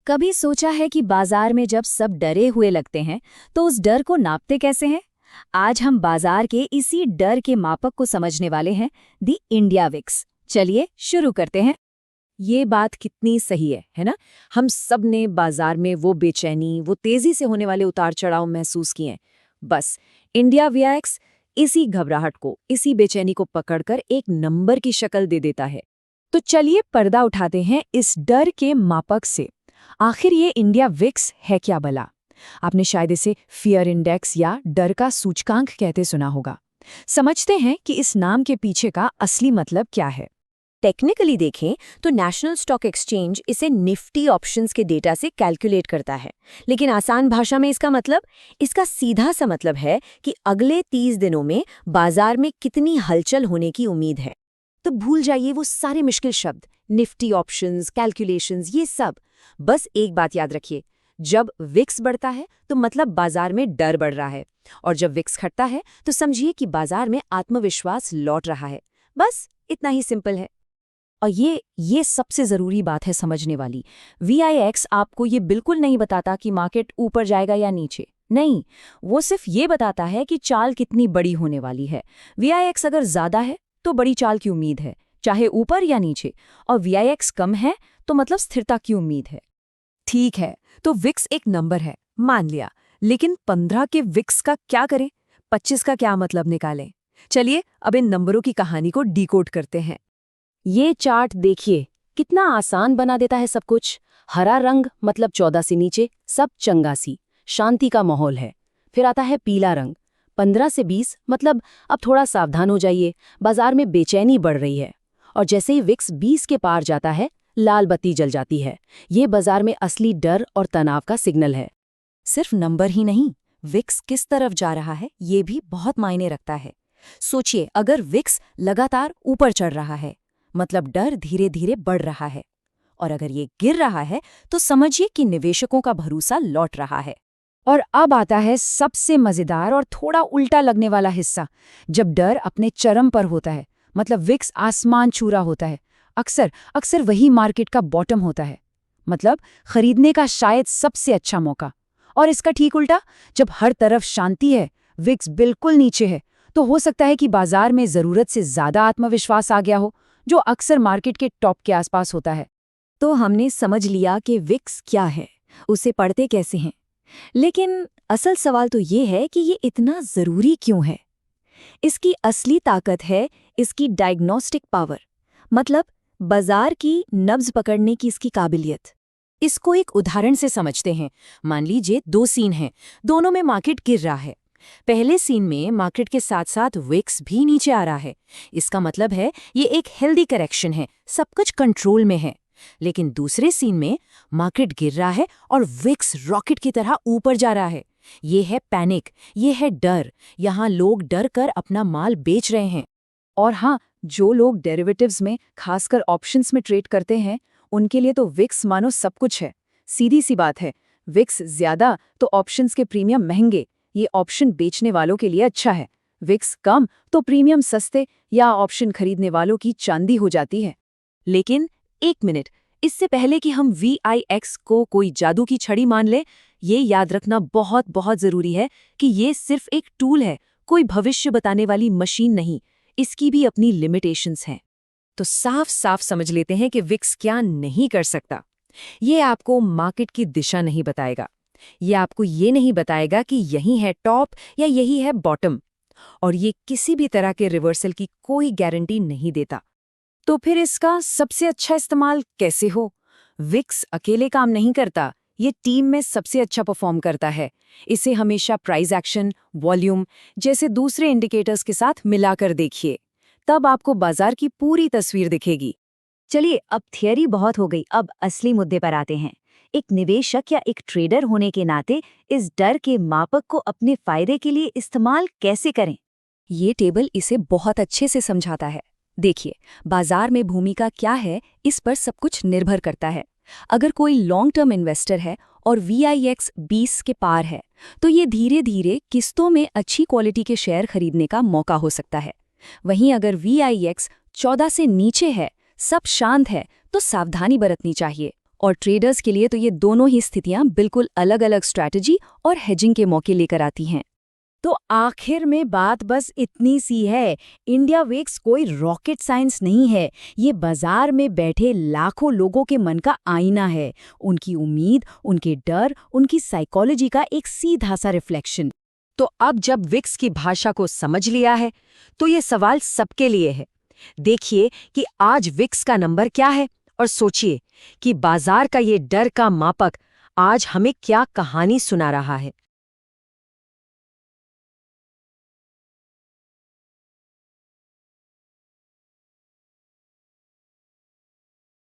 कभी सोचा है कि बाजार में जब सब डरे हुए लगते हैं तो उस डर को नापते कैसे हैं? आज हम बाजार के इसी डर के मापक को समझने वाले हैं, दी इंडिया विक्स। चलिए शुरू करते हैं। ये बात कितनी सही है ना? हम सब ने बाजार में वो बेचैनी, वो तेजी से होने वाले उतार चढ़ाव महसूस किए हैं। बस इंडिया वीआईएक्स इसी घबराहट को, इसी बेचैनी को पकड़कर एक नंबर की शक्ल दे देता है। तो चलिए पर्दा उठाते हैं इस डर के मापक से। आखिर ये इंडिया विक्स है क्या भला? आपने शायद इसे फियर इंडेक्स या डर का सूचकांक कहते सुना होगा। समझते हैं कि इस नाम के पीछे का असली मतलब क्या है। टेक्निकली देखें तो नेशनल स्टॉक एक्सचेंज इसे निफ्टी ऑप्शंस के डेटा से कैलकुलेट करता है, लेकिन आसान भाषा में इसका सीधा सा मतलब है कि अगले 30 दिनों में बाजार में कितनी हलचल होने की उम्मीद है। तो भूल जाइए वो सारे मुश्किल शब्द, निफ्टी ऑप्शंस, कैलकुलेशंस, ये सब। बस एक बात याद रखिए, जब विक्स बढ़ता है तो मतलब बाजार में डर बढ़ रहा है, और जब विक्स घटता है तो समझिए कि बाजार में आत्मविश्वास लौट रहा है। बस इतना ही सिंपल है। और ये सबसे ज़रूरी बात है समझने वाली। वीआईएक्स आपको ये बिल्कुल नहीं बताता कि मार्केट ऊपर जाएगा या नीचे। नहीं, वो सिर्फ ये बताता है कि चाल कितनी बड़ी होने वाली है। वीआईएक्स अगर ज़्यादा है तो बड़ी चाल की उम्मीद है, चाहे ऊपर या नीचे, और वीआईएक्स कम है तो मतलब स्थिरता की उम्मीद है। ठीक है, तो विक्स एक नंबर है, मान लिया, लेकिन 15 के विक्स का क्या करें? 25 का क्या मतलब निकालें? चलिए अब इन नंबरों की कहानी को डिकोड करते हैं। ये चार्ट देखिए, कितना आसान बना देता है सब कुछ। हरा रंग मतलब 14 से नीचे सब चंगासी, शांति का माहौल है। फिर आता है पीला रंग, 15 से 20 मतलब अब थोड़ा सावधान हो जाइए, बाजार में बेचैनी बढ़ रही है। और जैसे ही विक्स 20 के पार जाता है, लाल बत्ती जल जाती है। ये बाजार में असली डर और तनाव का सिग्नल है। सिर्फ नंबर ही नहीं, विक्स किस तरफ जा रहा है ये भी बहुत मायने रखता है। सोचिए, अगर विक्स लगातार ऊपर चढ़ रहा है मतलब डर धीरे धीरे बढ़ रहा है, और अगर ये गिर रहा है तो समझिए कि निवेशकों का भरोसा लौट रहा है। और अब आता है सबसे मजेदार और थोड़ा उल्टा लगने वाला हिस्सा। जब डर अपने चरम पर होता है, मतलब विक्स आसमान छू रहा होता है, अक्सर वही मार्केट का बॉटम होता है, मतलब खरीदने का शायद सबसे अच्छा मौका। और इसका ठीक उल्टा, जब हर तरफ शांति है, विक्स बिल्कुल नीचे है, तो हो सकता है कि बाजार में जरूरत से ज्यादा आत्मविश्वास आ गया हो, जो अक्सर मार्केट के टॉप के आसपास होता है। तो हमने समझ लिया कि विक्स क्या है, उसे पढ़ते कैसे हैं, लेकिन असल सवाल तो ये है कि ये इतना जरूरी क्यों है। इसकी असली ताकत है इसकी डायग्नोस्टिक पावर, मतलब बाजार की नब्ज पकड़ने की इसकी काबिलियत। इसको एक उदाहरण से समझते हैं। मान लीजिए 2 सीन हैं, दोनों में मार्केट गिर रहा है। पहले सीन में मार्केट के साथ साथ विक्स भी नीचे आ रहा है। इसका मतलब है ये एक हेल्दी करेक्शन है, सब कुछ कंट्रोल में है। लेकिन दूसरे सीन में मार्केट गिर रहा है और विक्स रॉकेट की तरह ऊपर जा रहा है। ये है पैनिक, ये है डर। यहाँ लोग डर कर अपना माल बेच रहे हैं। और हाँ, जो लोग डेरिवेटिव्स में, खासकर ऑप्शंस में ट्रेड करते हैं, उनके लिए तो विक्स मानो सब कुछ है। सीधी सी बात है, विक्स ज्यादा तो ऑप्शंस के प्रीमियम महंगे, ये ऑप्शन बेचने वालों के लिए अच्छा है। विक्स कम तो प्रीमियम सस्ते या ऑप्शन खरीदने वालों की चांदी हो जाती है। लेकिन एक मिनट, इससे पहले कि हम वीआईएक्स को कोई जादू की छड़ी मान लें, ये याद रखना बहुत बहुत जरूरी है कि ये सिर्फ एक टूल है, कोई भविष्य बताने वाली मशीन नहीं। इसकी भी अपनी लिमिटेशंस हैं। तो साफ साफ समझ लेते हैं कि विक्स क्या नहीं कर सकता। ये आपको मार्केट की दिशा नहीं बताएगा, ये आपको ये नहीं बताएगा कि यही है टॉप या यही है बॉटम, और ये किसी भी तरह के रिवर्सल की कोई गारंटी नहीं देता। तो फिर इसका सबसे अच्छा इस्तेमाल कैसे हो? विक्स अकेले काम नहीं करता, ये टीम में सबसे अच्छा परफॉर्म करता है। इसे हमेशा प्राइस एक्शन, वॉल्यूम जैसे दूसरे इंडिकेटर्स के साथ मिलाकर देखिए, तब आपको बाजार की पूरी तस्वीर दिखेगी। चलिए, अब थियरी बहुत हो गई, अब असली मुद्दे पर आते हैं। एक निवेशक या एक ट्रेडर होने के नाते इस डर के मापक को अपने फायदे के लिए इस्तेमाल कैसे करें? ये टेबल इसे बहुत अच्छे से समझाता है। देखिए, बाजार में भूमिका क्या है, इस पर सब कुछ निर्भर करता है। अगर कोई लॉन्ग टर्म इन्वेस्टर है और वीआईएक्स 20 के पार है, तो ये धीरे धीरे किस्तों में अच्छी क्वालिटी के शेयर खरीदने का मौका हो सकता है। वहीं अगर वीआईएक्स 14 से नीचे है, सब शांत है, तो सावधानी बरतनी चाहिए और ट्रेडर्स के लिए तो ये दोनों ही स्थितियां बिल्कुल अलग-अलग स्ट्रैटेजी और हेजिंग के मौके लेकर आती हैं। तो आखिर में बात बस इतनी सी है, इंडिया विक्स कोई रॉकेट साइंस नहीं है, ये बाजार में बैठे लाखों लोगों के मन का आईना है, उनकी उम्मीद, उनके डर, उनकी साइकोलॉजी का एक सीधा सा रिफ्लेक्शन। तो अब जब विक्स की भाषा को समझ लिया है, तो ये सवाल सबके लिए है। देखिए कि आज विक्स का नंबर क्या है और सोचिए कि बाजार का ये डर का मापक आज हमें क्या कहानी सुना रहा है।